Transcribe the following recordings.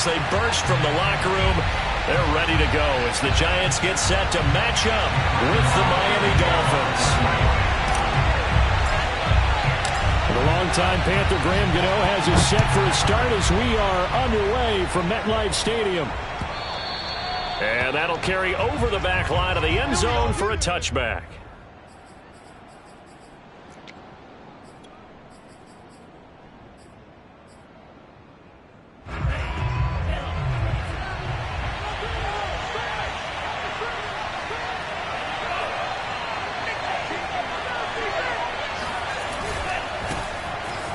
they burst from the locker room. They're ready to go as the Giants get set to match up with the Miami Dolphins. The longtime Panther Graham Gano has us set for a start as we are underway from MetLife Stadium. And that'll carry over the back line of the end zone for a touchback.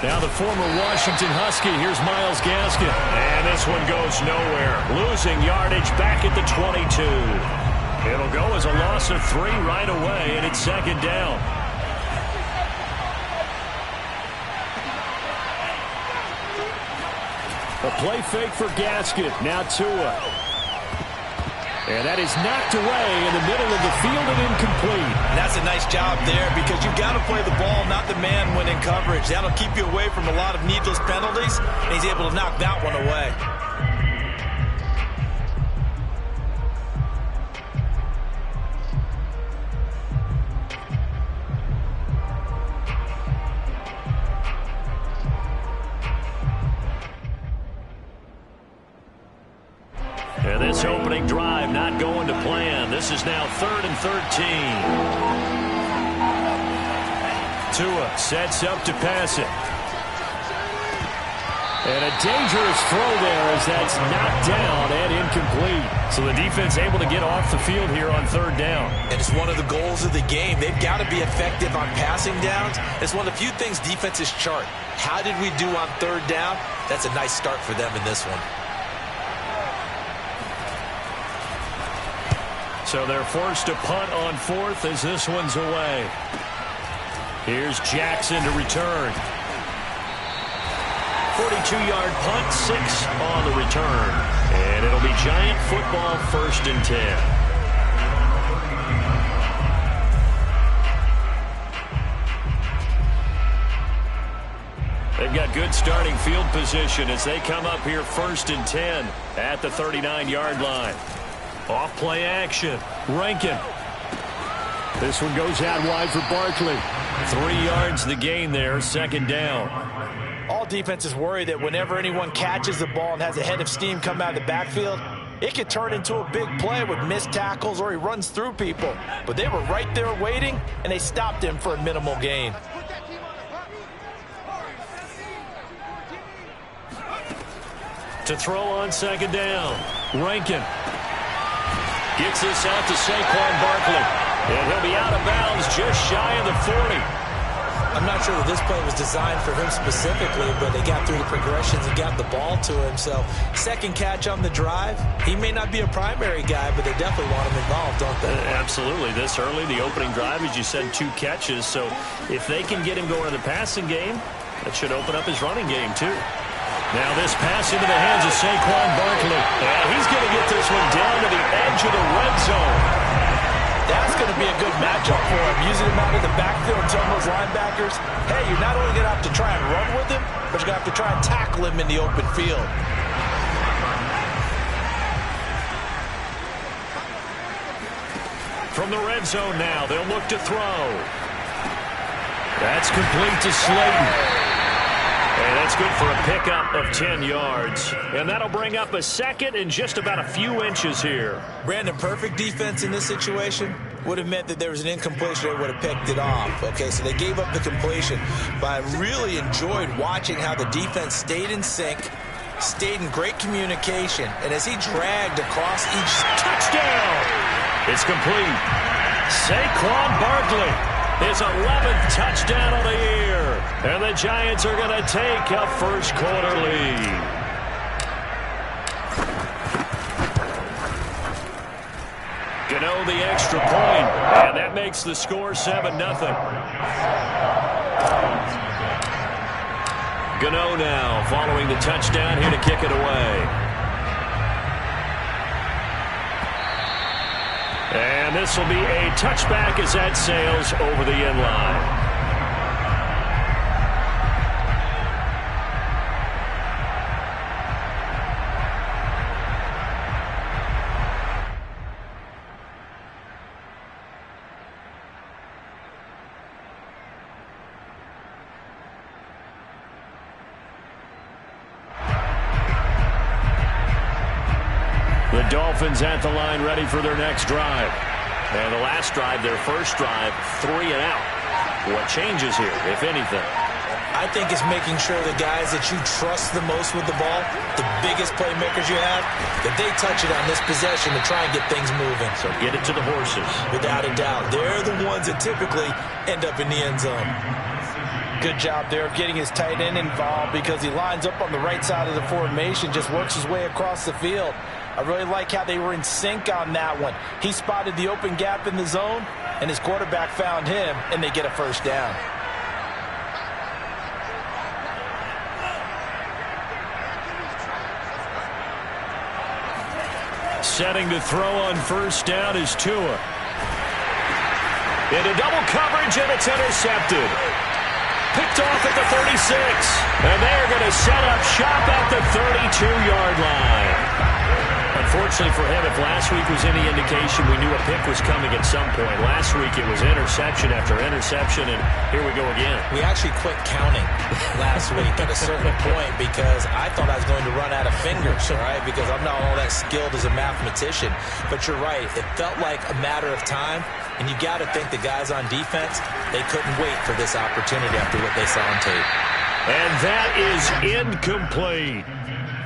Now the former Washington Husky. Here's Myles Gaskin. And this one goes nowhere. Losing yardage back at the 22. It'll go as a loss of 3 right away, and it's second down. A play fake for Gaskin. Now Tua. And that is knocked away in the middle of the field and incomplete. And that's a nice job there because you've got to play the ball, not the man when in coverage. That'll keep you away from a lot of needless penalties, and he's able to knock that one away. And this opening drive not going to plan. This is now 3rd and 13. Tua sets up to pass it. And a dangerous throw there as that's knocked down and incomplete. So the defense able to get off the field here on 3rd down. And it's one of the goals of the game. They've got to be effective on passing downs. It's one of the few things defenses chart. How did we do on 3rd down? That's a nice start for them in this one. So they're forced to punt on 4th as this one's away. Here's Jackson to return. 42-yard punt, 6 on the return. And it'll be Giant football, 1st and 10. They've got good starting field position as they come up here 1st and 10 at the 39-yard line. Off play action. Rankin. This one goes out wide for Barkley. 3 yards the gain there, 2nd down. All defenses worry that whenever anyone catches the ball and has a head of steam come out of the backfield, it could turn into a big play with missed tackles or he runs through people. But they were right there waiting, and they stopped him for a minimal gain. To throw on 2nd down. Rankin. Gets this out to Saquon Barkley. And he'll be out of bounds just shy of the 40. I'm not sure that this play was designed for him specifically, but they got through the progressions and got the ball to him. So, 2nd catch on the drive. He may not be a primary guy, but they definitely want him involved, don't they? Absolutely. This early, the opening drive, as you said, 2 catches. So, if they can get him going in the passing game, that should open up his running game, too. Now this pass into the hands of Saquon Barkley. And he's going to get this one down to the edge of the red zone. That's going to be a good matchup for him. Using him out of the backfield, telling those linebackers, hey, you're not only going to have to try and run with him, but you're going to have to try and tackle him in the open field. From the red zone now, they'll look to throw. That's complete to Slayton. And that's good for a pickup of 10 yards. And that'll bring up a 2nd and just about a few inches here. Brandon, perfect defense in this situation would have meant that there was an incompletion. They would have picked it off. Okay, so they gave up the completion. But I really enjoyed watching how the defense stayed in sync, stayed in great communication. And as he dragged across each touchdown, it's complete. Saquon Barkley. His 11th touchdown of the year. And the Giants are going to take a first-quarter lead. Gano the extra point, and that makes the score 7-0. Gano now following the touchdown here to kick it away. And this will be a touchback as that sails over the end line. The Dolphins at the line ready for their next drive. And the last drive, their first drive, 3 and out. What changes here, if anything? I think it's making sure the guys that you trust the most with the ball, the biggest playmakers you have, that they touch it on this possession to try and get things moving. So get it to the horses. Without a doubt. They're the ones that typically end up in the end zone. Good job there of getting his tight end involved because he lines up on the right side of the formation, just works his way across the field. I really like how they were in sync on that one. He spotted the open gap in the zone, and his quarterback found him, and they get a first down. Setting to throw on first down is Tua. Into double coverage, and it's intercepted. Picked off at the 36. And they're going to set up shop at the 32-yard line. Unfortunately for him, if last week was any indication, we knew a pick was coming at some point. Last week it was interception after interception, and here we go again. We actually quit counting last week at a certain point because I thought I was going to run out of fingers, all right, because I'm not all that skilled as a mathematician. But you're right. It felt like a matter of time, and you got to think the guys on defense, they couldn't wait for this opportunity after what they saw on tape. And that is incomplete.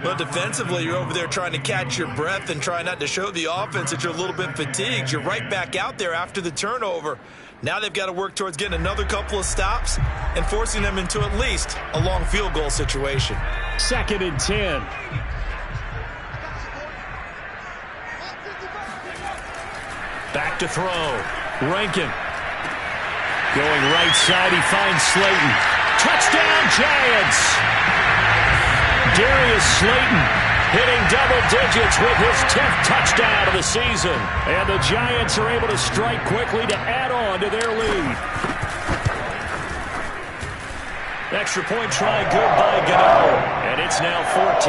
Well, defensively, you're over there trying to catch your breath and try not to show the offense that you're a little bit fatigued. You're right back out there after the turnover. Now they've got to work towards getting another couple of stops and forcing them into at least a long field goal situation. 2nd and 10. Back to throw. Rankin. Going right side, he finds Slayton. Touchdown, Giants! Darius Slayton hitting double digits with his 10th touchdown of the season. And the Giants are able to strike quickly to add on to their lead. Extra point try good by Gano. And it's now 14-0.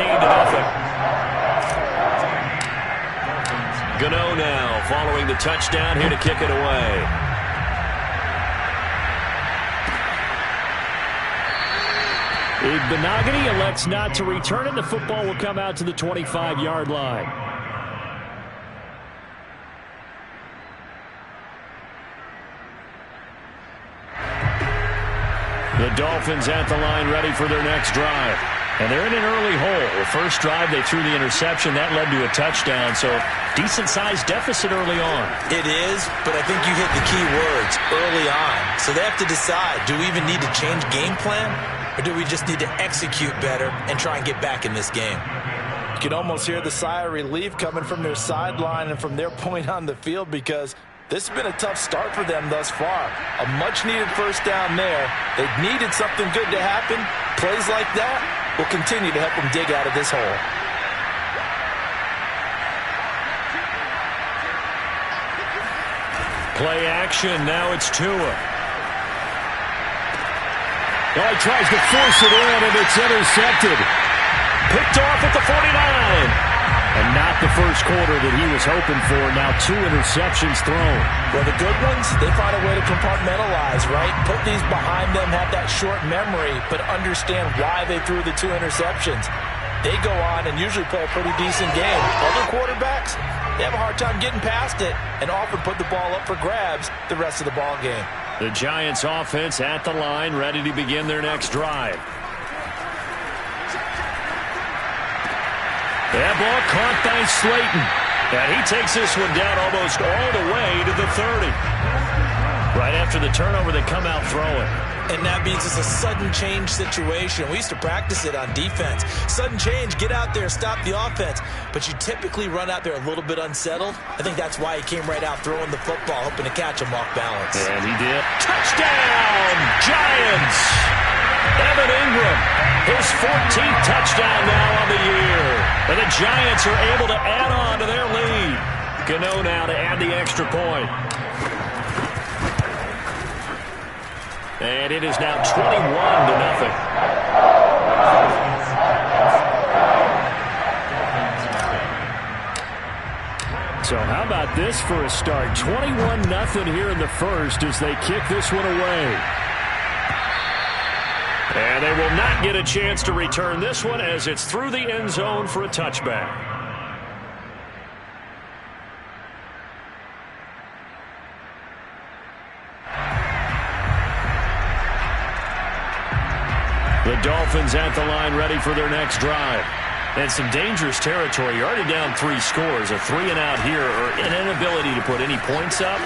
Gano now following the touchdown here to kick it away. Benogany elects not to return it. The football will come out to the 25-yard line. The Dolphins at the line ready for their next drive. And they're in an early hole. The first drive, they threw the interception. That led to a touchdown, so decent-sized deficit early on. It is, but I think you hit the key words, early on. So they have to decide, do we even need to change game plan? Or do we just need to execute better and try and get back in this game? You can almost hear the sigh of relief coming from their sideline and from their point on the field because this has been a tough start for them thus far. A much-needed first down there. They've needed something good to happen. Plays like that will continue to help them dig out of this hole. Play action. Now it's Tua. Oh, he tries to force it in, and it's intercepted. Picked off at the 49. And not the first quarter that he was hoping for. Now 2 interceptions thrown. Well, the good ones, they find a way to compartmentalize, right? Put these behind them, have that short memory, but understand why they threw the 2 interceptions. They go on and usually play a pretty decent game. Other quarterbacks, they have a hard time getting past it and often put the ball up for grabs the rest of the ball game. The Giants offense at the line, ready to begin their next drive. That ball caught by Slayton. And he takes this one down almost all the way to the 30. Right after the turnover, they come out throwing. And that means it's a sudden change situation. We used to practice it on defense. Sudden change, get out there, stop the offense. But you typically run out there a little bit unsettled. I think that's why he came right out throwing the football, hoping to catch him off balance. And he did. Touchdown, Giants! Evan Ingram, his 14th touchdown now on the year. And the Giants are able to add on to their lead. Gano now to add the extra point. And it is now 21-0. So how about this for a start? 21-0 here in the first as they kick this one away. And they will not get a chance to return this one as it's through the end zone for a touchback. Dolphins at the line, ready for their next drive. And some dangerous territory. You're already down 3 scores. A 3-and-out here, or an inability to put any points up.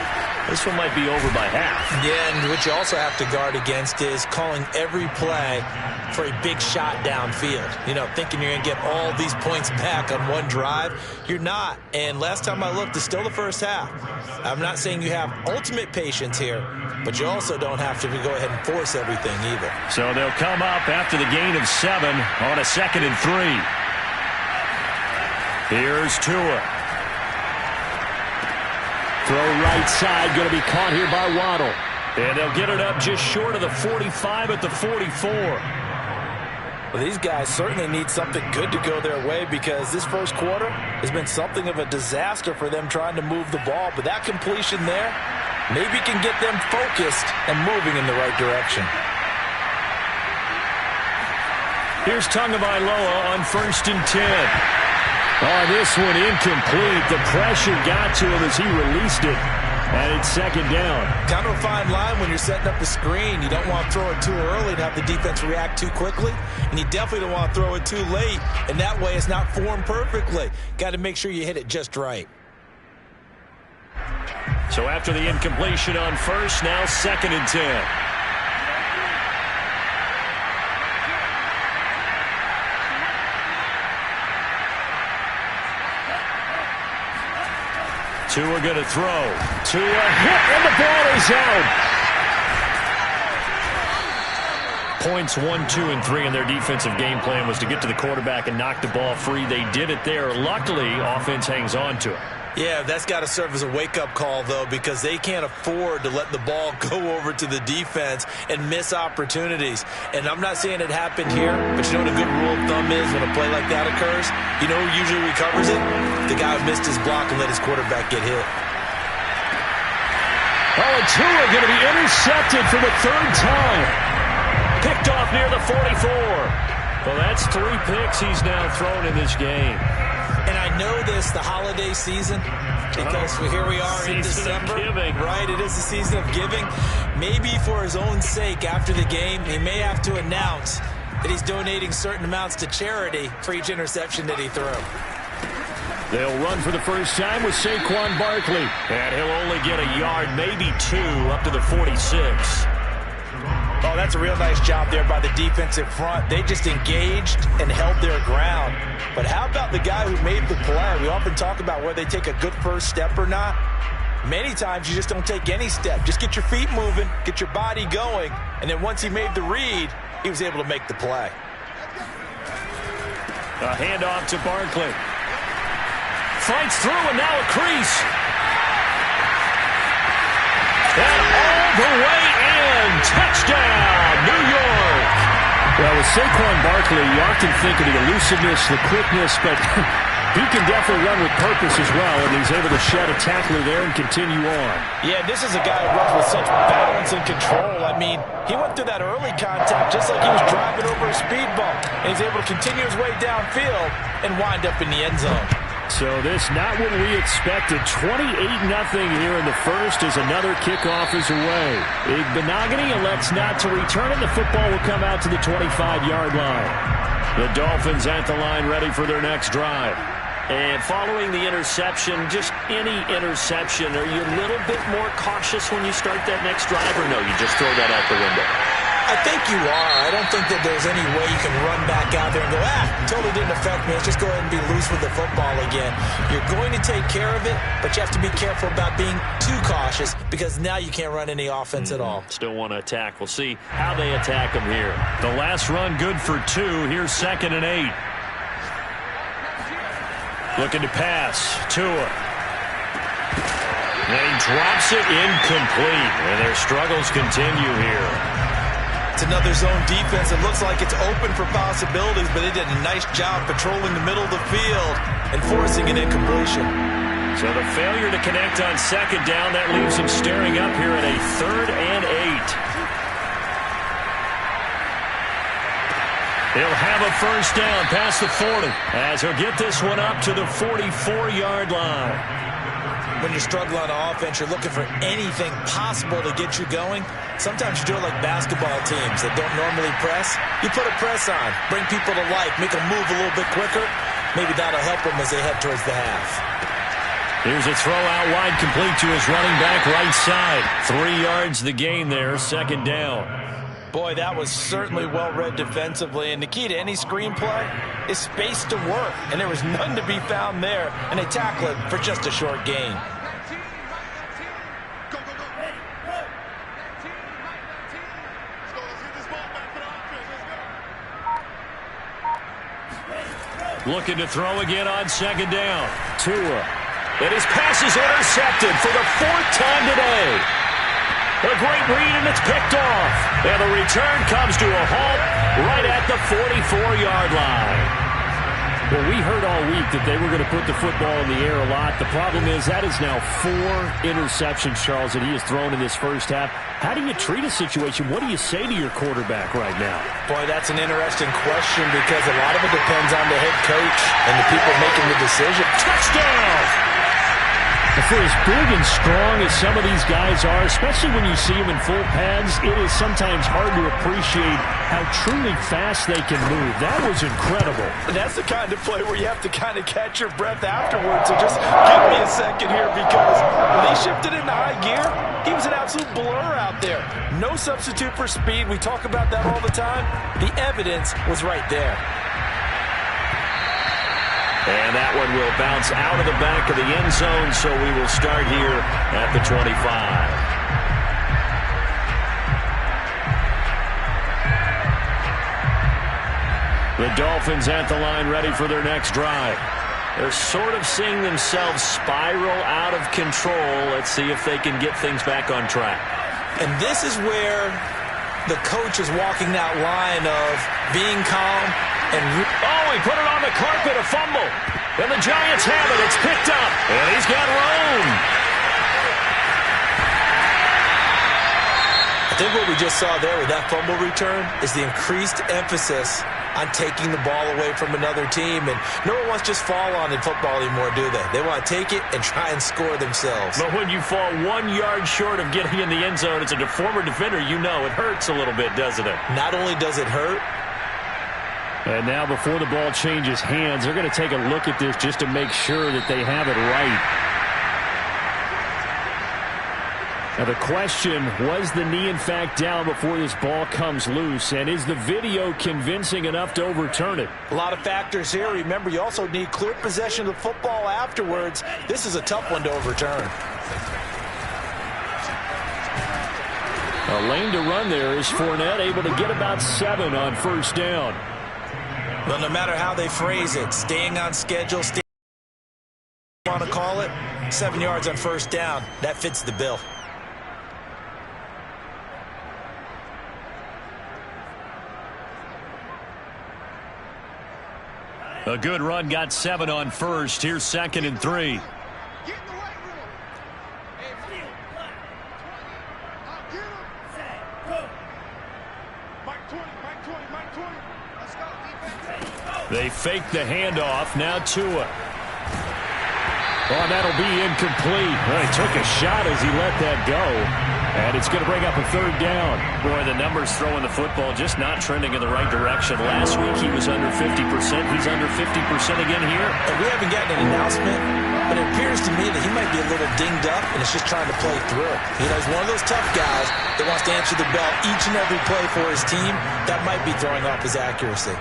This one might be over by half. Yeah, and what you also have to guard against is calling every play for a big shot downfield. You know, thinking you're going to get all these points back on one drive. You're not. And last time I looked, it's still the first half. I'm not saying you have ultimate patience here, but you also don't have to go ahead and force everything either. So they'll come up after the gain of 7 on a 2nd and 3. Here's Tua. Throw right side, going to be caught here by Waddle. And they'll get it up just short of the 45 at the 44. Well, these guys certainly need something good to go their way, because this first quarter has been something of a disaster for them trying to move the ball. But that completion there maybe can get them focused and moving in the right direction. Here's Tagovailoa on 1st and 10. Oh, this one incomplete. The pressure got to him as he released it. And it's 2nd down. Kind of a fine line when you're setting up a screen. You don't want to throw it too early and have the defense react too quickly. And you definitely don't want to throw it too late. And that way it's not formed perfectly. Got to make sure you hit it just right. So after the incompletion on 1st, now 2nd and 10. Tua going to throw. Tua hit, and the ball is out. Points 1, 2, and 3 in their defensive game plan was to get to the quarterback and knock the ball free. They did it there. Luckily, offense hangs on to it. Yeah, that's got to serve as a wake-up call, though, because they can't afford to let the ball go over to the defense and miss opportunities. And I'm not saying it happened here, but you know what a good rule of thumb is when a play like that occurs? You know who usually recovers it? The guy who missed his block and let his quarterback get hit. Oh, and Tua going to be intercepted for the 3rd time. Picked off near the 44. Well, that's 3 picks he's now thrown in this game. And I know this, the holiday season, because here we are in December. Right, it is the season of giving. Maybe for his own sake after the game, he may have to announce that he's donating certain amounts to charity for each interception that he threw. They'll run for the first time with Saquon Barkley. And he'll only get a yard, maybe 2, up to the 46. Oh, that's a real nice job there by the defensive front. They just engaged and held their ground. But how about the guy who made the play? We often talk about whether they take a good first step or not. Many times you just don't take any step. Just get your feet moving, get your body going, and then once he made the read, he was able to make the play. A handoff to Barkley. Fights through, and now a crease. And all the way in. Touchdown, New York. Well, with Saquon Barkley, you often think of the elusiveness, the quickness, but he can definitely run with purpose as well, and he's able to shed a tackler there and continue on. Yeah, this is a guy who runs with such balance and control. I mean, he went through that early contact just like he was driving over a speed bump, and he's able to continue his way downfield and wind up in the end zone. So this not what we expected. 28-0 here in the first as another kickoff is away. Igbenogany elects not to return it. The football will come out to the 25-yard line. The Dolphins at the line ready for their next drive. And following the interception, just any interception, are you a little bit more cautious when you start that next drive, or no, you just throw that out the window? I think you are. I don't think that there's any way you can run back out there and go, totally didn't affect me. Let's just go ahead and be loose with the football again. You're going to take care of it, but you have to be careful about being too cautious because now you can't run any offense at all. Still want to attack. We'll see how they attack them here. The last run good for 2. Here's 2nd and 8. Looking to pass. Tua. And he drops it incomplete. And their struggles continue here. It's another zone defense. It looks like it's open for possibilities, but they did a nice job patrolling the middle of the field and forcing an incompletion. So the failure to connect on 2nd down, that leaves him staring up here at a 3rd and 8. He'll have a first down past the 40 as he'll get this one up to the 44-yard line. when you're struggling on offense, you're looking for anything possible to get you going. Sometimes you do it like basketball teams that don't normally press. You put a press on, bring people to life, make them move a little bit quicker. Maybe that'll help them as they head towards the half. Here's a throw out wide, complete to his running back right side. 3 yards the gain there, second down. Boy, that was certainly well-read defensively, and the key to any screenplay is space to work, and there was none to be found there, and they tackle it for just a short gain. Looking to throw again on second down. Tua. And his pass is intercepted for the 4th time today. A great read, and it's picked off. And the return comes to a halt right at the 44-yard line. Well, we heard all week that they were going to put the football in the air a lot. The problem is that is now 4 interceptions, Charles, that he has thrown in this first half. How do you treat a situation? What do you say to your quarterback right now? Boy, that's an interesting question because a lot of it depends on the head coach and the people making the decision. Touchdown! For as big and strong as some of these guys are, especially when you see them in full pads, it is sometimes hard to appreciate how truly fast they can move. That was incredible. That's the kind of play where you have to kind of catch your breath afterwards. So just give me a second here because when he shifted into high gear, he was an absolute blur out there. No substitute for speed. We talk about that all the time. The evidence was right there. And that one will bounce out of the back of the end zone, so we will start here at the 25. The Dolphins at the line, ready for their next drive. They're sort of seeing themselves spiral out of control. Let's see if they can get things back on track. And this is where the coach is walking that line of being calm and... Oh, he put it on the carpet, a fumble. And the Giants have it. It's picked up. And he's got room. I think what we just saw there with that fumble return is the increased emphasis on taking the ball away from another team. And no one wants to just fall on in football anymore, do they? They want to take it and try and score themselves. But when you fall 1 yard short of getting in the end zone as a former defender, you know it hurts a little bit, doesn't it? Not only does it hurt. And now before the ball changes hands, they're going to take a look at this just to make sure that they have it right. Now the question, was the knee in fact down before this ball comes loose? And is the video convincing enough to overturn it? A lot of factors here. Remember, you also need clear possession of the football afterwards. This is a tough one to overturn. A lane to run there is Fournette, able to get about 7 on first down. Well, no matter how they phrase it, staying on schedule, staying want to call it, 7 yards on first down, that fits the bill. A good run, got 7 on first. Here's 2nd and 3. They fake the handoff. Now Tua. Oh, that'll be incomplete. Well, he took a shot as he let that go. And it's going to bring up a 3rd down. Boy, the numbers throwing the football just not trending in the right direction. Last week he was under 50%. He's under 50% again here. And we haven't gotten an announcement, but it appears to me that he might be a little dinged up and is just trying to play through. You know, he's one of those tough guys that wants to answer the bell each and every play for his team. That might be throwing off his accuracy.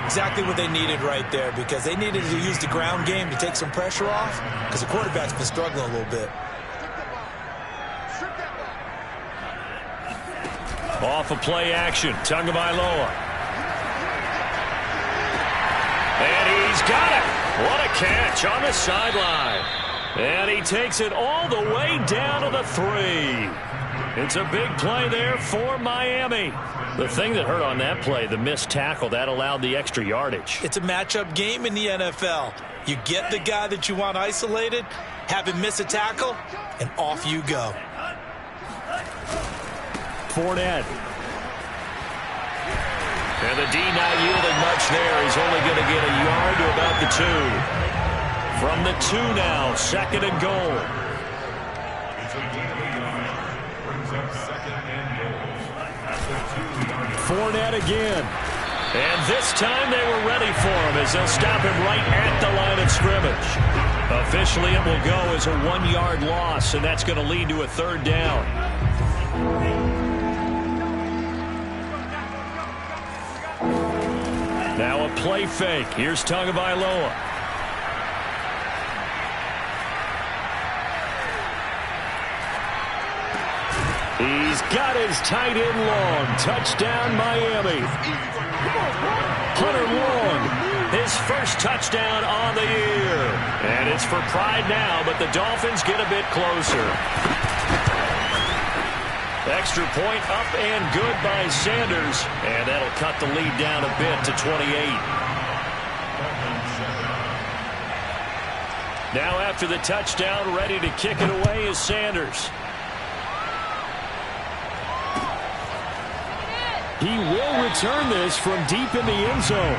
Exactly what they needed right there, because they needed to use the ground game to take some pressure off, because the quarterback's been struggling a little bit. Off of play action, Tagovailoa. And he's got it. What a catch on the sideline. And he takes it all the way down to the 3. It's a big play there for Miami. The thing that hurt on that play, the missed tackle, that allowed the extra yardage. It's a matchup game in the NFL. You get the guy that you want isolated, have him miss a tackle, and off you go. Fournette. And the D not yielding much there. He's only going to get a yard to about the 2. From the 2 now, 2nd and goal. Fournette again. And this time they were ready for him as they'll stop him right at the line of scrimmage. Officially, it will go as a 1-yard loss, and that's going to lead to a 3rd down. Now a play fake. Here's Tagovailoa. He's got his tight end long. Touchdown, Miami. Hunter Long, his first touchdown on the year. And it's for pride now, but the Dolphins get a bit closer. Extra point up and good by Sanders. And that'll cut the lead down a bit to 28. Now after the touchdown, ready to kick it away is Sanders. He will return this from deep in the end zone.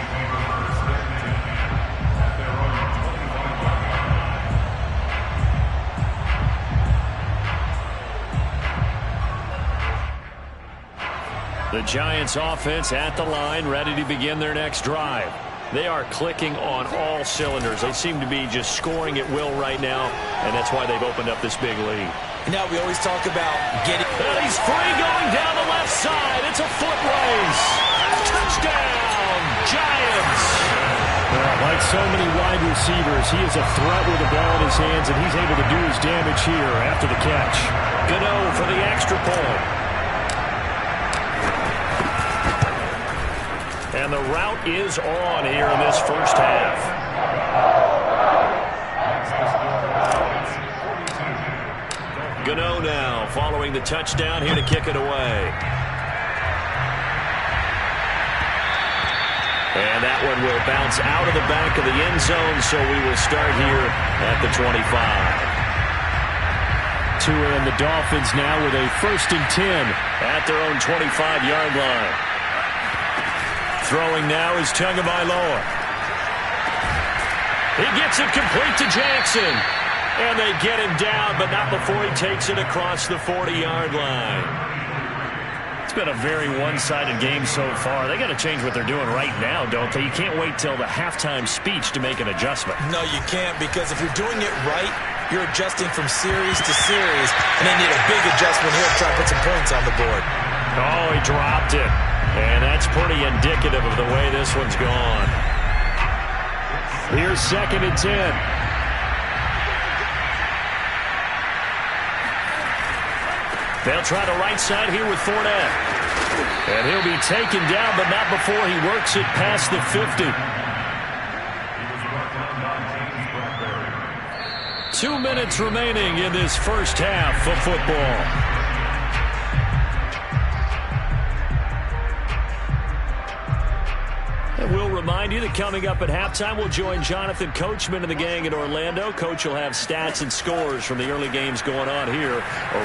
The Giants offense at the line, ready to begin their next drive. They are clicking on all cylinders. They seem to be just scoring at will right now, and that's why they've opened up this big lead. Now we always talk about getting... And he's free going down the left side. It's a foot race. Touchdown, Giants. Like so many wide receivers, he is a threat with the ball in his hands, and he's able to do his damage here after the catch. Gano for the extra point. And the route is on here in this first half. Gano now following the touchdown here to kick it away. And that one will bounce out of the back of the end zone, so we will start here at the 25. Tua and the Dolphins now with a 1st and 10 at their own 25-yard line. Throwing now is Tagovailoa. He gets it complete to Jackson. And they get him down, but not before he takes it across the 40-yard line. It's been a very one-sided game so far. They got to change what they're doing right now, don't they? You can't wait till the halftime speech to make an adjustment. No, you can't, because if you're doing it right, you're adjusting from series to series, and they need a big adjustment here to try to put some points on the board. Oh, he dropped it. And that's pretty indicative of the way this one's gone. Here's 2nd and 10. They'll try the right side here with Fournette. And he'll be taken down, but not before he works it past the 50. 2 minutes remaining in this first half of football. And we'll remind you that coming up at halftime, we'll join Jonathan Coachman and the gang in Orlando. Coach will have stats and scores from the early games going on here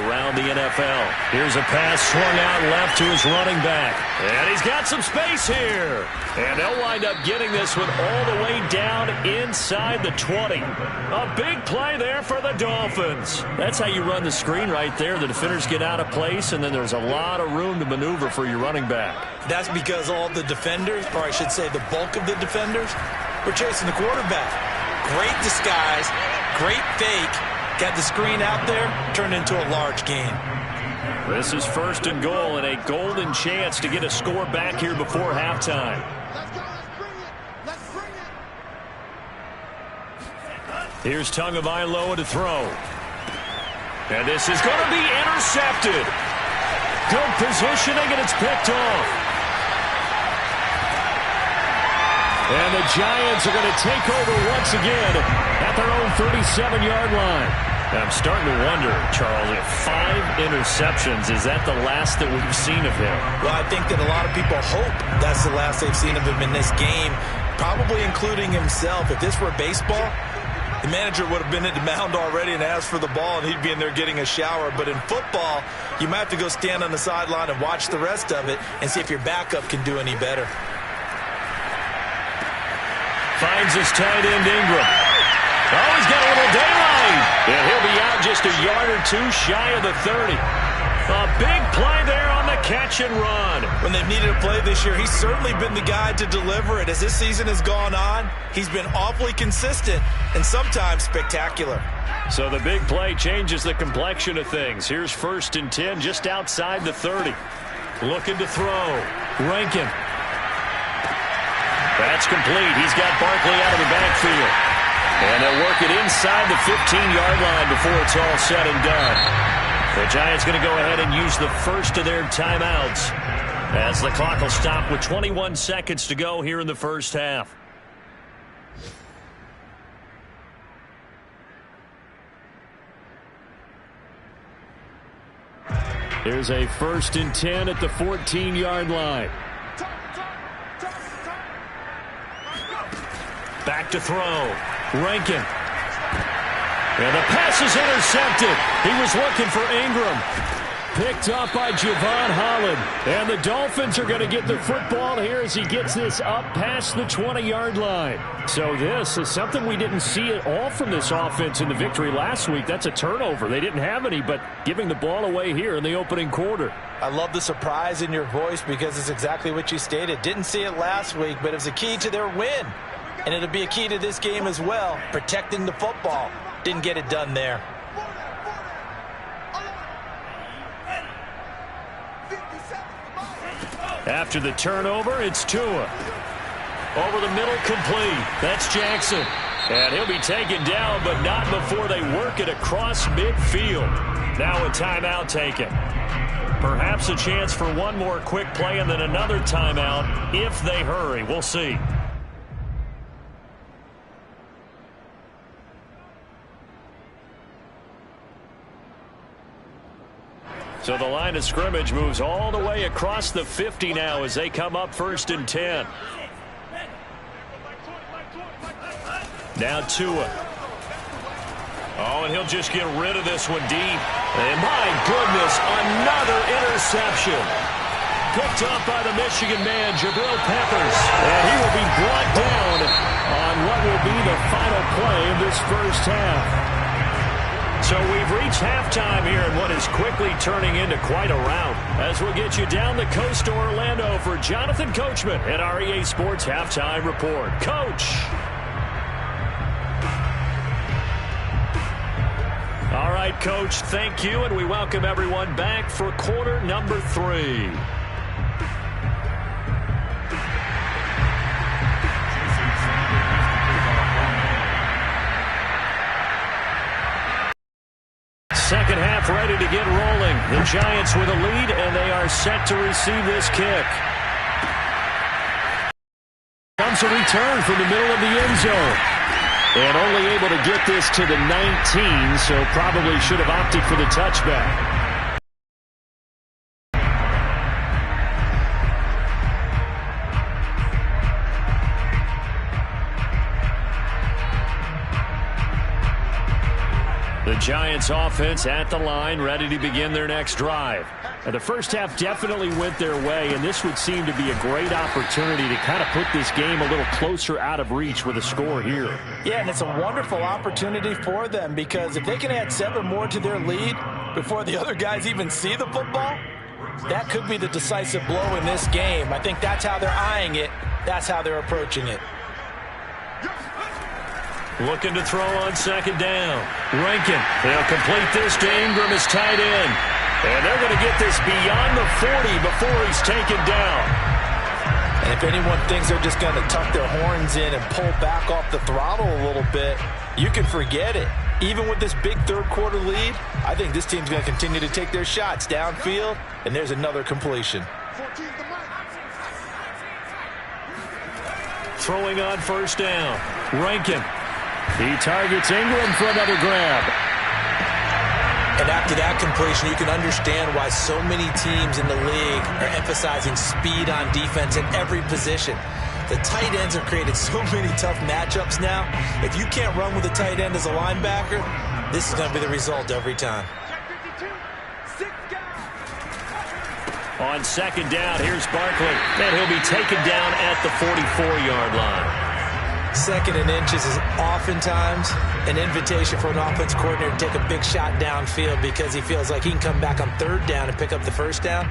around the NFL. Here's a pass swung out left to his running back. And he's got some space here. And they'll wind up getting this one all the way down inside the 20. A big play there for the Dolphins. That's how you run the screen right there. The defenders get out of place, and then there's a lot of room to maneuver for your running back. That's because all the defenders, or I should say the bulk of the defenders, were chasing the quarterback. Great disguise, great fake, got the screen out there, turned into a large gain. This is 1st and goal and a golden chance to get a score back here before halftime. Let's bring it. Here's Tagovailoa to throw. And this is going to be intercepted. Good positioning, and it's picked off. And the Giants are going to take over once again at their own 37-yard line. I'm starting to wonder, Charles, if 5 interceptions, is that the last that we've seen of him? Well, I think that a lot of people hope that's the last they've seen of him in this game, probably including himself. If this were baseball, the manager would have been at the mound already and asked for the ball, and he'd be in there getting a shower. But in football, you might have to go stand on the sideline and watch the rest of it and see if your backup can do any better. Finds his tight end, Ingram. Oh, he's got a little daylight. And he'll be out just just a yard or two shy of the 30. A big play there on the catch and run. When they've needed a play this year, he's certainly been the guy to deliver it. As this season has gone on, he's been awfully consistent and sometimes spectacular. So the big play changes the complexion of things. Here's 1st and 10 just outside the 30. Looking to throw. Rankin. That's complete. He's got Barkley out of the backfield. And they'll work it inside the 15-yard line before it's all said and done. The Giants going to go ahead and use the first of their timeouts as the clock will stop with 21 seconds to go here in the first half. Here's a 1st and 10 at the 14-yard line. Back to throw. Rankin. And the pass is intercepted. He was looking for Ingram. Picked up by Javon Holland. And the Dolphins are going to get the football here as he gets this up past the 20-yard line. So this is something we didn't see at all from this offense in the victory last week. That's a turnover. They didn't have any, but giving the ball away here in the opening quarter. I love the surprise in your voice because it's exactly what you stated. Didn't see it last week, but it was a key to their win. And it'll be a key to this game as well, protecting the football. Didn't get it done there. After the turnover, it's Tua. Over the middle, complete. That's Jackson. And he'll be taken down, but not before they work it across midfield. Now a timeout taken. Perhaps a chance for one more quick play and then another timeout if they hurry. We'll see. So the line of scrimmage moves all the way across the 50 now as they come up 1st and 10. Now Tua. Oh, and he'll just get rid of this one deep. And my goodness, another interception. Picked up by the Michigan man, Jabril Peppers. And he will be brought down on what will be the final play of this first half. So we've reached halftime here in what is quickly turning into quite a rout. As we'll get you down the coast to Orlando for Jonathan Coachman at our EA Sports Halftime Report. Coach. All right, Coach, thank you, and we welcome everyone back for quarter number 3. Second half ready to get rolling. The Giants with a lead, and they are set to receive this kick. Comes a return from the middle of the end zone. And only able to get this to the 19, so probably should have opted for the touchback. The Giants offense at the line, ready to begin their next drive. Now, the first half definitely went their way, and this would seem to be a great opportunity to kind of put this game a little closer out of reach with a score here. Yeah, and it's a wonderful opportunity for them because if they can add 7 more to their lead before the other guys even see the football, that could be the decisive blow in this game. I think that's how they're eyeing it. That's how they're approaching it. Looking to throw on second down. Rankin. They'll complete this to Ingram as tight end. And they're going to get this beyond the 40 before he's taken down. And if anyone thinks they're just going to tuck their horns in and pull back off the throttle a little bit, you can forget it. Even with this big third quarter lead, I think this team's going to continue to take their shots downfield, and there's another completion. Throwing on first down. Rankin. He targets Ingram for another grab. And after that completion, you can understand why so many teams in the league are emphasizing speed on defense in every position. The tight ends have created so many tough matchups now. If you can't run with a tight end as a linebacker, this is going to be the result every time. On second down, here's Barkley. And he'll be taken down at the 44-yard line. Second and inches is oftentimes an invitation for an offense coordinator to take a big shot downfield because he feels like he can come back on third down and pick up the first down.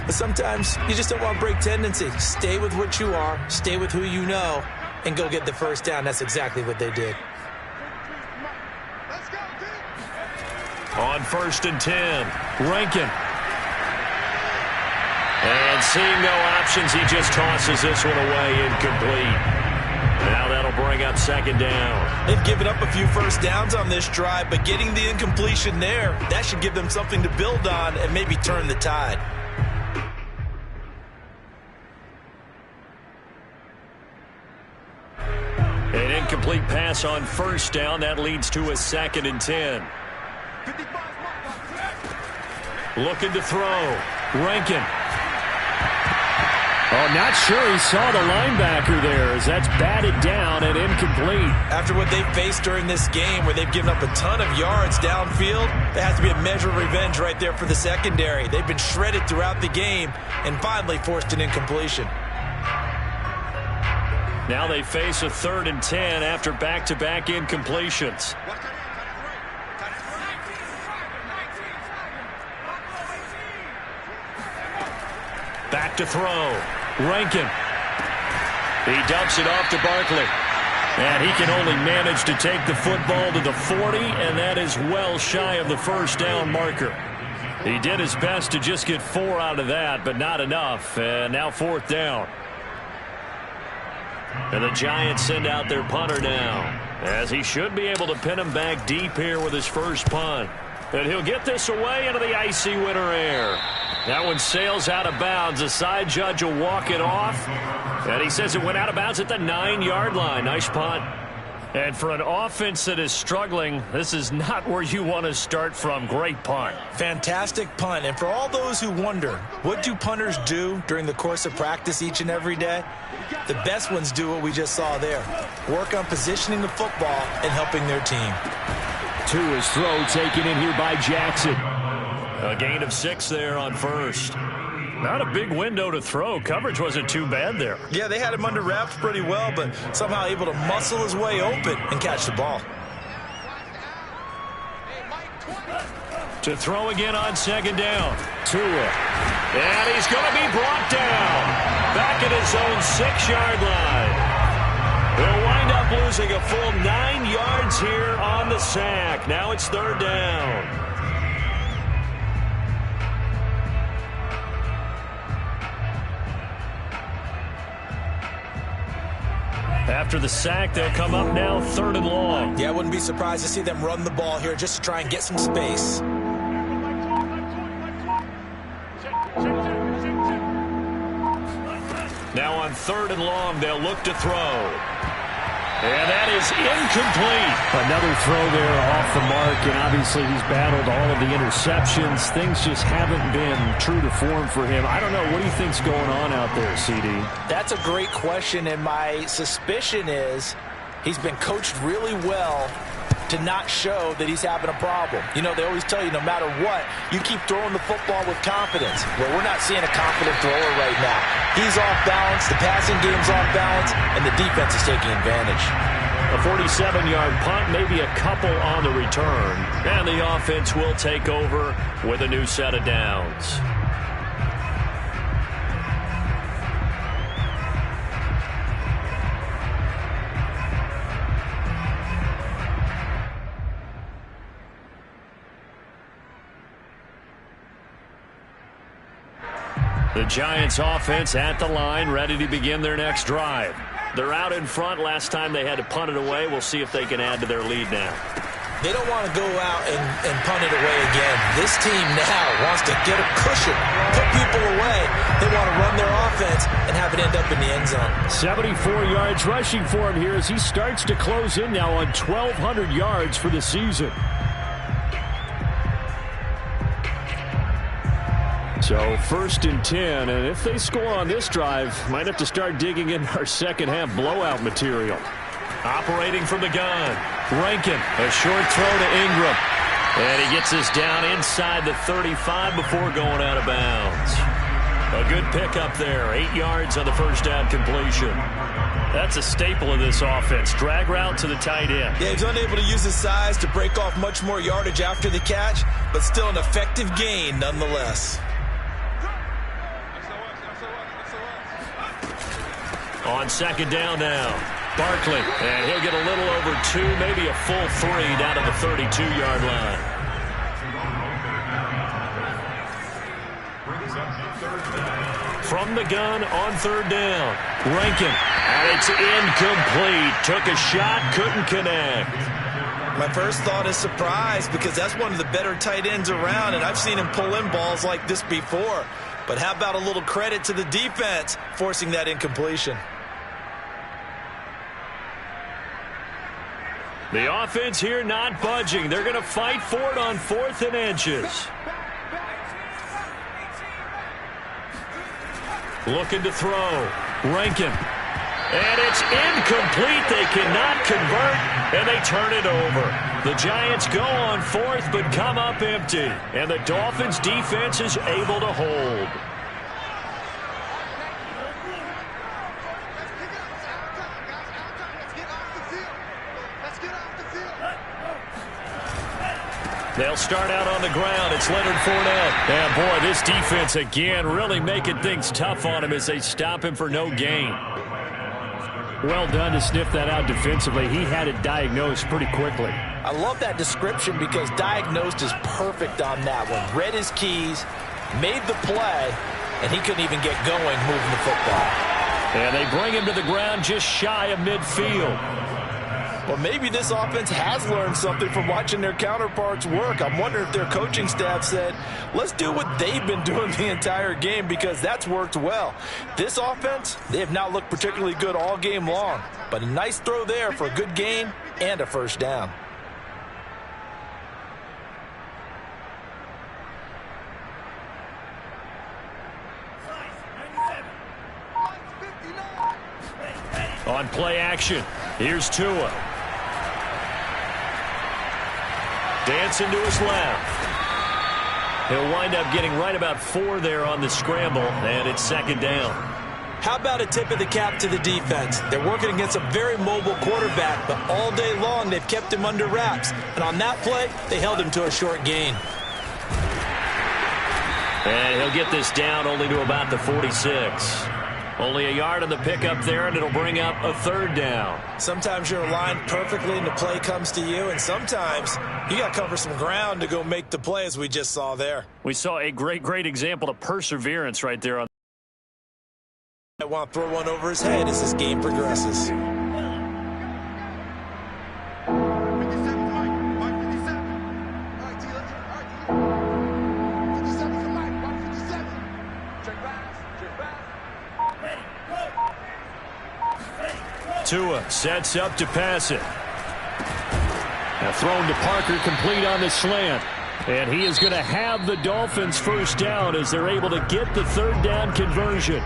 But sometimes you just don't want to break tendency. Stay with what you are, stay with who you know, and go get the first down. That's exactly what they did. On 1st and 10, Rankin. And seeing no options, he just tosses this one away, incomplete. Now that'll bring up 2nd down. They've given up a few first downs on this drive, but getting the incompletion there, that should give them something to build on and maybe turn the tide. An incomplete pass on 1st down. That leads to a 2nd and 10. Looking to throw. Rankin. Oh, not sure he saw the linebacker there as that's batted down and incomplete. After what they've faced during this game where they've given up a ton of yards downfield, there has to be a measure of revenge right there for the secondary. They've been shredded throughout the game and finally forced an incompletion. Now they face a 3rd and 10 after back-to-back incompletions. Back to throw. Rankin. He dumps it off to Barkley. And he can only manage to take the football to the 40, and that is well shy of the first down marker. He did his best to just get 4 out of that, but not enough. And now 4th down. And the Giants send out their punter now, as he should be able to pin him back deep here with his first punt. And he'll get this away into the icy winter air. That one sails out of bounds. The side judge will walk it off. And he says it went out of bounds at the 9-yard line. Nice punt. And for an offense that is struggling, this is not where you want to start from. Great punt. Fantastic punt. And for all those who wonder, what do punters do during the course of practice each and every day? The best ones do what we just saw there. Work on positioning the football and helping their team. To his throw, taken in here by Jackson. A gain of 6 there on 1st. Not a big window to throw. Coverage wasn't too bad there. Yeah, they had him under wraps pretty well, but somehow able to muscle his way open and catch the ball. To throw again on 2nd down. Tua. And he's going to be brought down. Back at his own 6-yard line. They'll wind up losing a full 9 yards here on the sack. Now it's 3rd down. After the sack, they'll come up now 3rd and long. Yeah, I wouldn't be surprised to see them run the ball here just to try and get some space. Now on 3rd and long, they'll look to throw. And that is incomplete. Another throw there off the mark, and obviously he's battled all of the interceptions. Things just haven't been true to form for him. I don't know. What do you think's going on out there, CD? That's a great question, and my suspicion is he's been coached really well to not show that he's having a problem. You know, they always tell you no matter what, you keep throwing the football with confidence. Well, we're not seeing a confident thrower right now. He's off balance, the passing game's off balance, and the defense is taking advantage. A 47-yard punt, maybe a couple on the return. And the offense will take over with a new set of downs. The Giants offense at the line, ready to begin their next drive. They're out in front. Last time they had to punt it away. We'll see if they can add to their lead now. They don't want to go out and punt it away again. This team now wants to get a cushion, put people away. They want to run their offense and have it end up in the end zone. 74 yards rushing for him here as he starts to close in now on 1,200 yards for the season. So 1st and 10, and if they score on this drive, might have to start digging in our second half blowout material. Operating from the gun, Rankin, a short throw to Ingram. And he gets us down inside the 35 before going out of bounds. A good pickup there, 8 yards on the first down completion. That's a staple of this offense. Drag route to the tight end. Yeah, he's unable to use his size to break off much more yardage after the catch, but still an effective gain nonetheless. On second down now, Barkley. And he'll get a little over 2, maybe a full 3 down to the 32-yard line. From the gun on third down, Rankin. And it's incomplete. Took a shot, couldn't connect. My first thought is surprise because that's one of the better tight ends around, and I've seen him pull in balls like this before. But how about a little credit to the defense forcing that incompletion? The offense here not budging. They're going to fight for it on 4th and inches. Looking to throw. Rankin. And it's incomplete. They cannot convert, and they turn it over. The Giants go on 4th, but come up empty. And the Dolphins' defense is able to hold. They'll start out on the ground. It's Leonard Fournette. And, boy, this defense, again, really making things tough on him as they stop him for no gain. Well done to sniff that out defensively. He had it diagnosed pretty quickly. I love that description because diagnosed is perfect on that one. Read his keys, made the play, and he couldn't even get going moving the football. And they bring him to the ground just shy of midfield. Well, maybe this offense has learned something from watching their counterparts work. I'm wondering if their coaching staff said, let's do what they've been doing the entire game because that's worked well. This offense, they have not looked particularly good all game long, but a nice throw there for a good gain and a first down. On play action, here's Tua. Dancing to his left. He'll wind up getting right about 4 there on the scramble, and it's second down. How about a tip of the cap to the defense? They're working against a very mobile quarterback, but all day long they've kept him under wraps. And on that play, they held him to a short gain. And he'll get this down only to about the 46. Only a yard on the pickup there, and it'll bring up a third down. Sometimes you're aligned perfectly and the play comes to you, and sometimes you got to cover some ground to go make the play, as we just saw there. We saw a great example of perseverance right there. I want to throw one over his head as this game progresses. Tua sets up to pass it. Now thrown to Parker, complete on the slant. And he is going to have the Dolphins first down as they're able to get the third down conversion.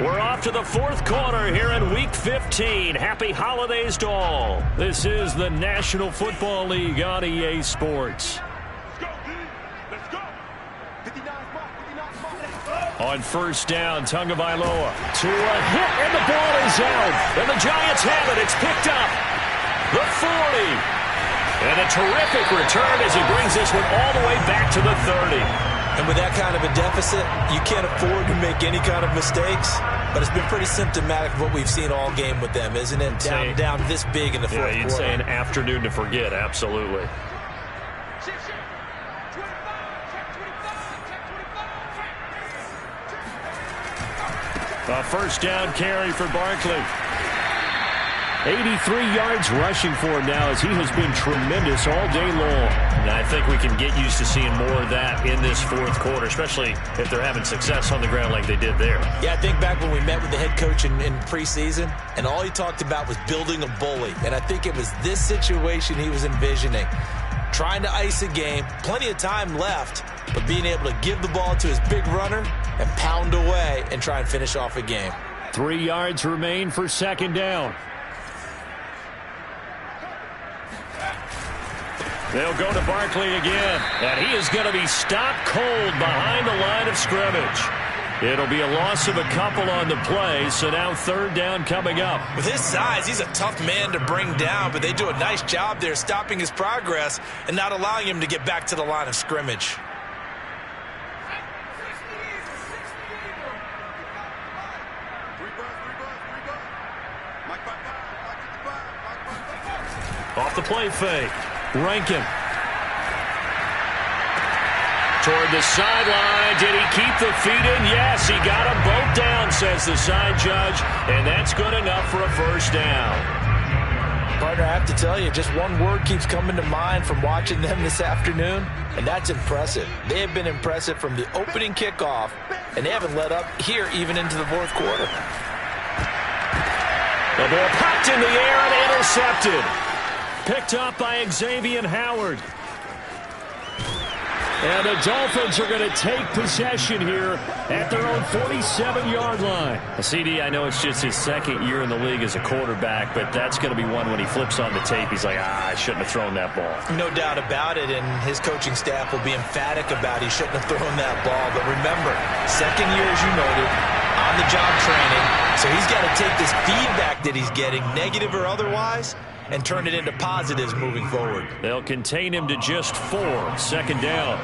We're off to the 4th quarter here in Week 15. Happy holidays to all. This is the National Football League on EA Sports. On first down, Tagovailoa. Tua hit, and the ball is out. And the Giants have it. It's picked up. The 40. And a terrific return as he brings this one all the way back to the 30. And with that kind of a deficit, you can't afford to make any kind of mistakes. But it's been pretty symptomatic of what we've seen all game with them, isn't it? Down this big in the fourth quarter. You'd say an afternoon to forget, absolutely. A first down carry for Barkley. 83 yards rushing for him now as he has been tremendous all day long. And I think we can get used to seeing more of that in this 4th quarter, especially if they're having success on the ground like they did there. Yeah, I think back when we met with the head coach in preseason, and all he talked about was building a bully. And I think it was this situation he was envisioning. Trying to ice a game, plenty of time left, but being able to give the ball to his big runner and pound away and try and finish off a game. 3 yards remain for second down. They'll go to Barkley again, and he is going to be stopped cold behind the line of scrimmage. It'll be a loss of a couple on the play, so now third down coming up. With his size, he's a tough man to bring down, but they do a nice job there stopping his progress and not allowing him to get back to the line of scrimmage. Off the play fake. Rankin. Toward the sideline. Did he keep the feet in? Yes, he got them both down, says the side judge. And that's good enough for a first down. Partner, I have to tell you, just one word keeps coming to mind from watching them this afternoon, and that's impressive. They have been impressive from the opening kickoff, and they haven't let up here even into the fourth quarter. The ball popped in the air and intercepted. Picked up by Xavier Howard. And the Dolphins are going to take possession here at their own 47-yard line. CD, I know it's just his second year in the league as a quarterback, but that's going to be one when he flips on the tape. He's like, I shouldn't have thrown that ball. No doubt about it, and his coaching staff will be emphatic about he shouldn't have thrown that ball. But remember, second year, as you noted, on-the-job training, so he's got to take this feedback that he's getting, negative or otherwise, and turn it into positives moving forward. They'll contain him to just 4. Second down.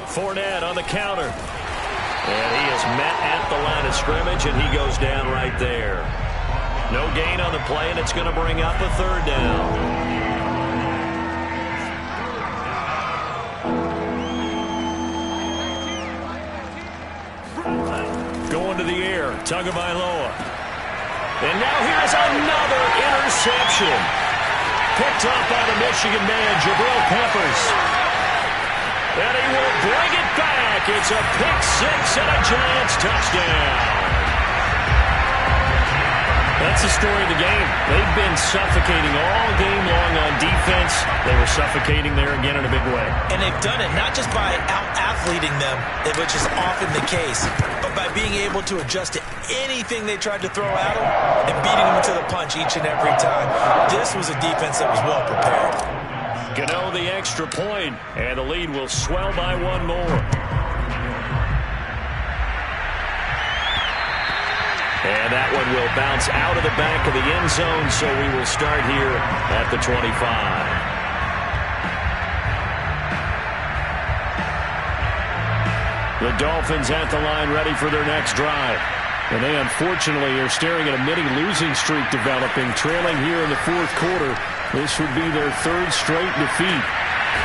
Fournette on the counter. And he is met at the line of scrimmage, and he goes down right there. No gain on the play, and it's going to bring up a third down. Going to the air, Tagovailoa. And now here's another interception. Picked up by the Michigan man, Jabril Peppers. And he will bring it back. It's a pick six and a Giants touchdown. That's the story of the game. They've been suffocating all game long on defense. They were suffocating there again in a big way. And they've done it not just by out-athleting them, which is often the case, but by being able to adjust to anything they tried to throw at them and beating them to the punch each and every time. This was a defense that was well prepared. Gano the extra point, and the lead will swell by one more. And that one will bounce out of the back of the end zone, so we will start here at the 25. The Dolphins at the line ready for their next drive. And they unfortunately are staring at a mini losing streak developing, trailing here in the fourth quarter. This would be their third straight defeat.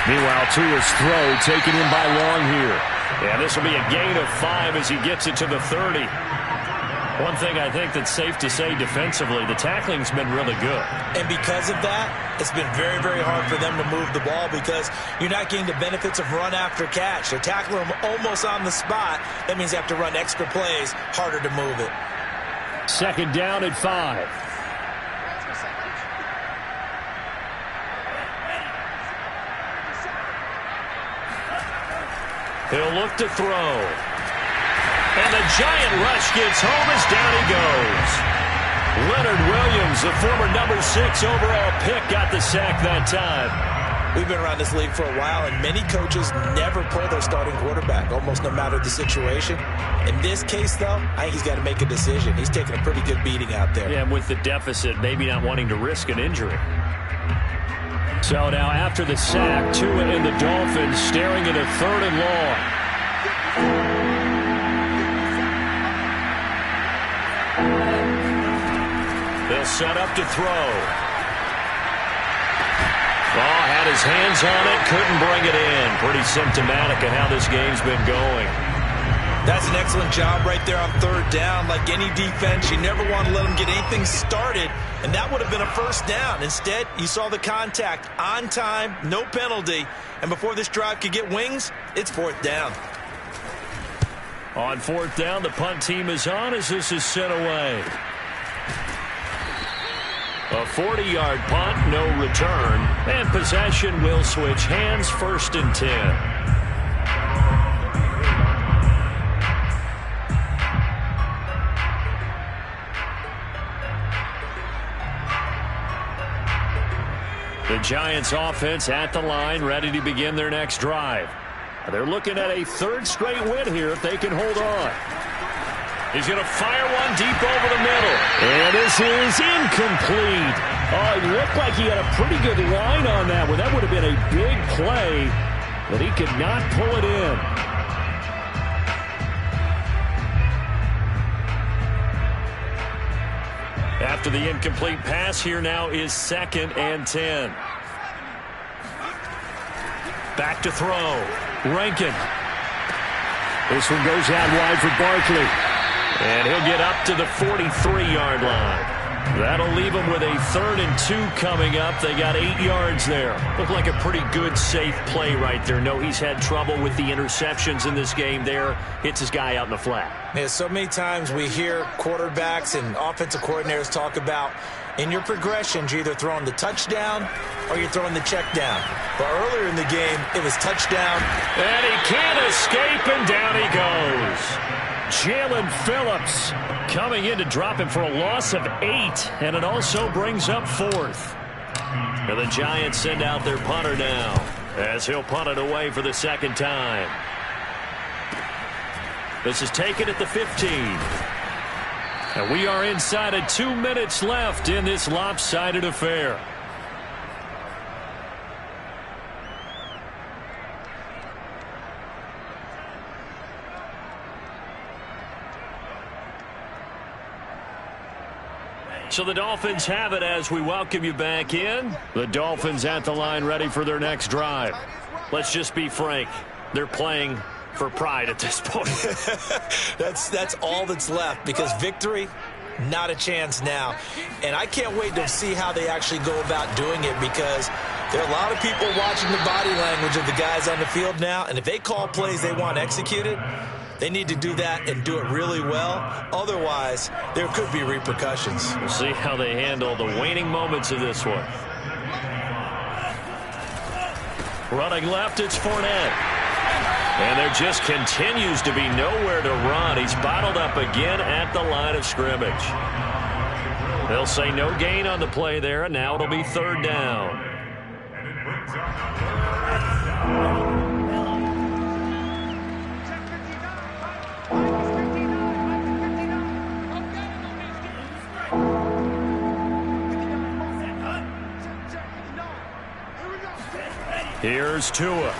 Meanwhile, Tua's throw taken in by Long here. Yeah, this will be a gain of 5 as he gets it to the 30. One thing I think that's safe to say defensively, the tackling's been really good. And because of that, it's been very, very hard for them to move the ball because you're not getting the benefits of run after catch. They're tackling them almost on the spot. That means they have to run extra plays, harder to move it. Second down at 5. He'll look to throw. And the giant rush gets home as down he goes. Leonard Williams, the former number 6 overall pick, got the sack that time. We've been around this league for a while, and many coaches never pull their starting quarterback, almost no matter the situation. In this case, though, I think he's got to make a decision. He's taking a pretty good beating out there. Yeah, and with the deficit, maybe not wanting to risk an injury. So now after the sack, Tua and the Dolphins staring at a third and long. They'll set up to throw. Oh, had his hands on it, couldn't bring it in. Pretty symptomatic of how this game's been going. That's an excellent job right there on third down. Like any defense, you never want to let them get anything started, and that would have been a first down. Instead, you saw the contact on time, no penalty, and before this drive could get wings, it's fourth down. On fourth down, the punt team is on as this is sent away. A 40-yard punt, no return, and possession will switch hands, first and 10. The Giants offense at the line, ready to begin their next drive. They're looking at a third straight win here if they can hold on. He's going to fire one deep over the middle. And this is incomplete. Oh, it looked like he had a pretty good line on that one. That would have been a big play, but he could not pull it in. After the incomplete pass, here now is 2nd and 10. Back to throw. Rankin. This one goes out wide for Barkley. And he'll get up to the 43-yard line. That'll leave him with a 3rd and 2 coming up. They got 8 yards there. Looked like a pretty good, safe play right there. No, he's had trouble with the interceptions in this game there. Hits his guy out in the flat. Yeah, so many times we hear quarterbacks and offensive coordinators talk about in your progressions, you're either throwing the touchdown or you're throwing the check down. But earlier in the game, it was touchdown. And he can't escape, and down he goes. Jalen Phillips coming in to drop him for a loss of 8, and it also brings up 4th. And the Giants send out their punter now as he'll punt it away for the 2nd time. This is taken at the 15. And we are inside of 2 minutes left in this lopsided affair. So the Dolphins have it as we welcome you back in. The Dolphins at the line ready for their next drive. Let's just be frank. They're playing for pride at this point. That's all that's left, because victory, not a chance now. And I can't wait to see how they actually go about doing it, because there are a lot of people watching the body language of the guys on the field now, and if they call plays they want executed, they need to do that and do it really well. Otherwise, there could be repercussions. We'll see how they handle the waning moments of this one. Running left, it's Fournette. And there just continues to be nowhere to run. He's bottled up again at the line of scrimmage. They'll say no gain on the play there, and now it'll be 3rd down. Here's Tua.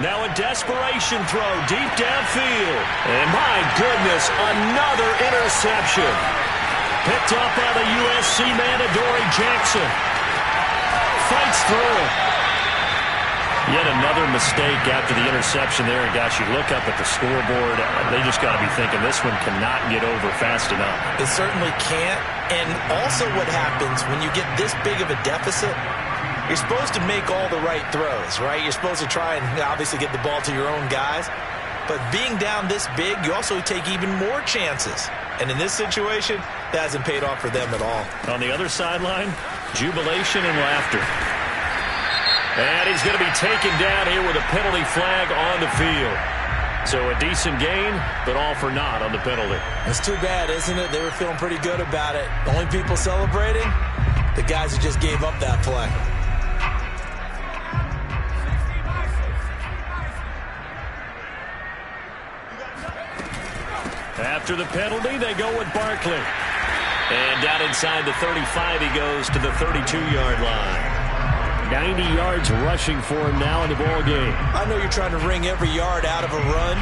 Now a desperation throw deep downfield. And my goodness, another interception. Picked up by the USC man, Adoree Jackson. Fights through it. Yet another mistake after the interception there. And gosh, you look up at the scoreboard, they just got to be thinking this one cannot get over fast enough. It certainly can't. And also what happens when you get this big of a deficit, you're supposed to make all the right throws, right? You're supposed to try and obviously get the ball to your own guys. But being down this big, you also take even more chances. And in this situation, that hasn't paid off for them at all. On the other sideline, jubilation and laughter. And he's going to be taken down here with a penalty flag on the field. So a decent gain, but all for naught on the penalty. It's too bad, isn't it? They were feeling pretty good about it. The only people celebrating, the guys who just gave up that play. After the penalty, they go with Barkley. And down inside the 35, he goes to the 32-yard line. 90 yards rushing for him now in the ball game. I know you're trying to wring every yard out of a run,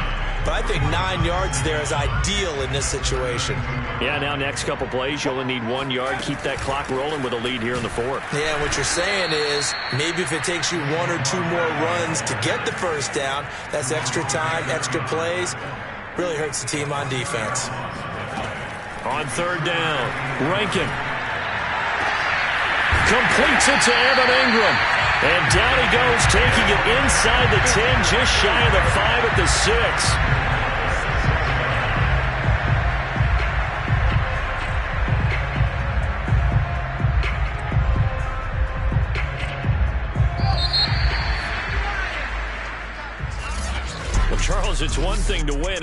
but I think 9 yards there is ideal in this situation. Yeah, now next couple plays, you only need 1 yard. Keep that clock rolling with a lead here in the 4th. Yeah, what you're saying is maybe if it takes you 1 or 2 more runs to get the first down, that's extra time, extra plays. Really hurts the team on defense. On 3rd down, Rankin completes it to Evan Ingram. And down he goes, taking it inside the 10, just shy of the 5 at the 6. Charles, it's one thing to win.